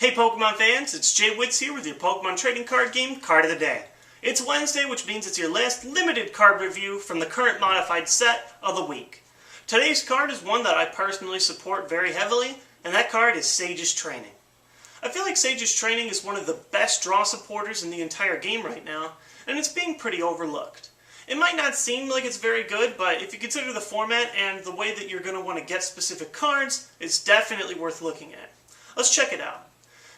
Hey Pokemon fans, it's JWittz here with your Pokemon trading card game Card of the Day. It's Wednesday, which means it's your last limited card review from the current modified set of the week. Today's card is one that I personally support very heavily, and that card is Sage's Training. I feel like Sage's Training is one of the best draw supporters in the entire game right now, and it's being pretty overlooked. It might not seem like it's very good, but if you consider the format and the way that you're going to want to get specific cards, it's definitely worth looking at. Let's check it out.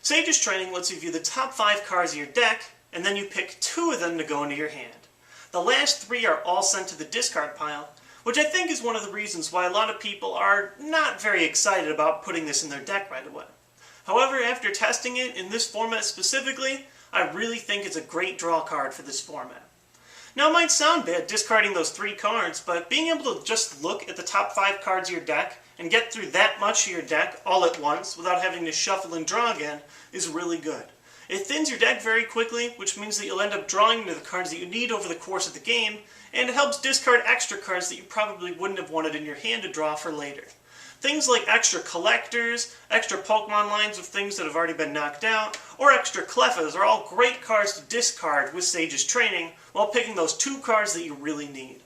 Sage's Training lets you view the top 5 cards of your deck, and then you pick 2 of them to go into your hand. The last 3 are all sent to the discard pile, which I think is one of the reasons why a lot of people are not very excited about putting this in their deck right away. However, after testing it in this format specifically, I really think it's a great draw card for this format. Now it might sound bad discarding those 3 cards, but being able to just look at the top 5 cards of your deck and get through that much of your deck all at once without having to shuffle and draw again is really good. It thins your deck very quickly, which means that you'll end up drawing into the cards that you need over the course of the game, and it helps discard extra cards that you probably wouldn't have wanted in your hand to draw for later. Things like extra collectors, extra Pokemon lines of things that have already been knocked out, or extra Clefas are all great cards to discard with Sage's Training while picking those 2 cards that you really need.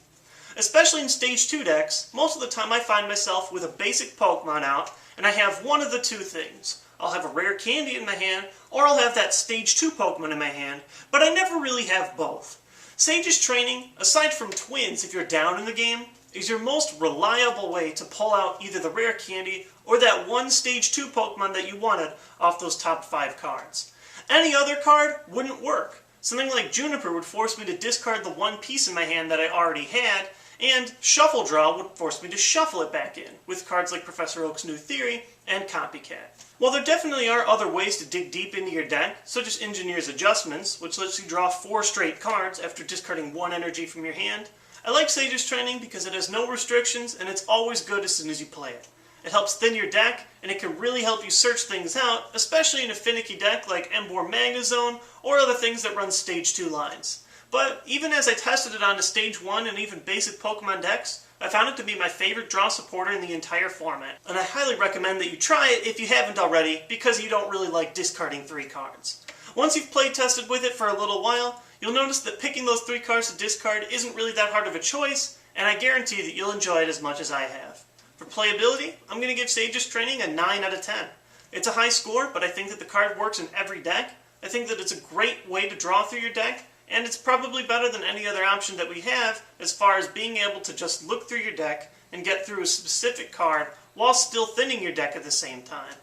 Especially in Stage 2 decks, most of the time I find myself with a basic Pokemon out, and I have one of the 2 things. I'll have a rare candy in my hand, or I'll have that Stage 2 Pokemon in my hand, but I never really have both. Sage's Training, aside from Twins if you're down in the game, is your most reliable way to pull out either the rare candy or that one Stage 2 Pokemon that you wanted off those top 5 cards. Any other card wouldn't work. Something like Juniper would force me to discard the one piece in my hand that I already had, and Shuffle Draw would force me to shuffle it back in, with cards like Professor Oak's New Theory and Copycat. While there definitely are other ways to dig deep into your deck, such as Engineer's Adjustments, which lets you draw 4 straight cards after discarding 1 energy from your hand, I like Sage's Training because it has no restrictions and it's always good as soon as you play it. It helps thin your deck, and it can really help you search things out, especially in a finicky deck like Emboar Magnezone or other things that run Stage 2 lines. But even as I tested it onto Stage 1 and even basic Pokemon decks, I found it to be my favorite draw supporter in the entire format, and I highly recommend that you try it if you haven't already because you don't really like discarding 3 cards. Once you've play tested with it for a little while, you'll notice that picking those 3 cards to discard isn't really that hard of a choice, and I guarantee that you'll enjoy it as much as I have. For playability, I'm going to give Sage's Training a 9 out of 10. It's a high score, but I think that the card works in every deck. I think that it's a great way to draw through your deck, and it's probably better than any other option that we have as far as being able to just look through your deck and get through a specific card while still thinning your deck at the same time.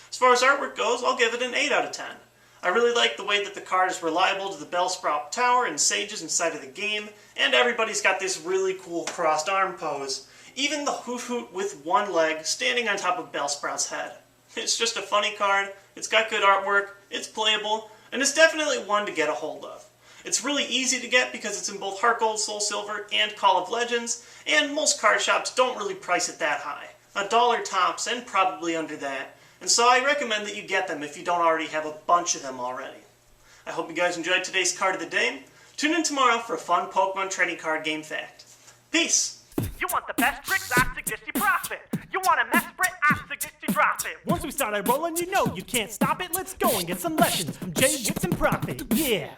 As far as artwork goes, I'll give it an 8 out of 10. I really like the way that the card is reliable to the Bellsprout Tower and Sages inside of the game, and everybody's got this really cool crossed arm pose. Even the Hoot Hoot with 1 leg standing on top of Bellsprout's head. It's just a funny card, it's got good artwork, it's playable, and it's definitely one to get a hold of. It's really easy to get because it's in both Heart Gold, Soul Silver, and Call of Legends, and most card shops don't really price it that high. $1 tops, and probably under that. And so I recommend that you get them if you don't already have a bunch of them already. I hope you guys enjoyed today's Card of the Day. Tune in tomorrow for a fun Pokemon trading card game fact. Peace! You want the best tricks? I suggest you Prof-It. You want a mess Brit? I suggest you drop it. Once we started rolling, you know you can't stop it. Let's go and get some lessons from JWittz and Prof-It. Yeah.